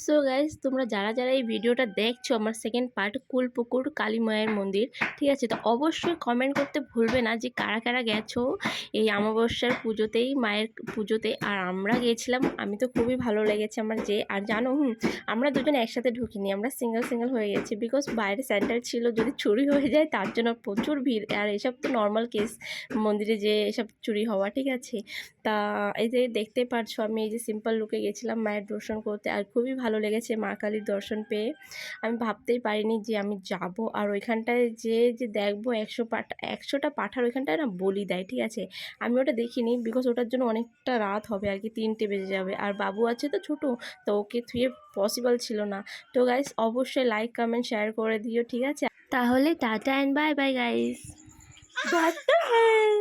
So guys, তোমরা যারা যারা এই ভিডিওটা দেখছো আমার সেকেন্ড পার্ট কুলপুকুর কালী মায়ের মন্দির, ঠিক আছে? তো অবশ্যই কমেন্ট করতে ভুলবে না যে কারা কারা গেছো এই অমাবস্যার পুজোতেই, মায়ের পুজোতে। আর আমরা গিয়েছিলাম, আমি তো খুবই ভালো লেগেছে আমার। যে আর জানো, আমরা দুজন একসাথে ঢুকিনি, আমরা সিঙ্গেল সিঙ্গেল হয়ে গেছি, বিকজ বাইরে সেন্টার ছিল, যদি চুরি হয়ে যায় তার জন্য প্রচুর ভিড়। আর এসব তো নর্মাল কেস, মন্দিরে যে এসব চুরি হওয়া, ঠিক আছে? তা এই যে দেখতে পারছো, আমি এই যে সিম্পল লুকে গেছিলাম মায়ের দর্শন করতে, আর খুবই ভালো লেগেছে মা কালীর দর্শন পেয়ে। আমি ভাবতেই পারিনি যে আমি যাব, আর ওইখানটায় যে যে দেখবো 100টা পাঠার ওইখানটায় না বলি দেয়, ঠিক আছে? আমি ওটা দেখিনি, বিকজ ওটার জন্য অনেকটা রাত হবে আর কি, 3টে বেজে যাবে। আর বাবু আছে তো ছোটো, তো ওকে থুয়ে পসিবল ছিল না। তো গাইস, অবশ্যই লাইক কমেন্ট শেয়ার করে দিও, ঠিক আছে? তাহলে tata and bye bye guys. বাটা হ্যাঁ।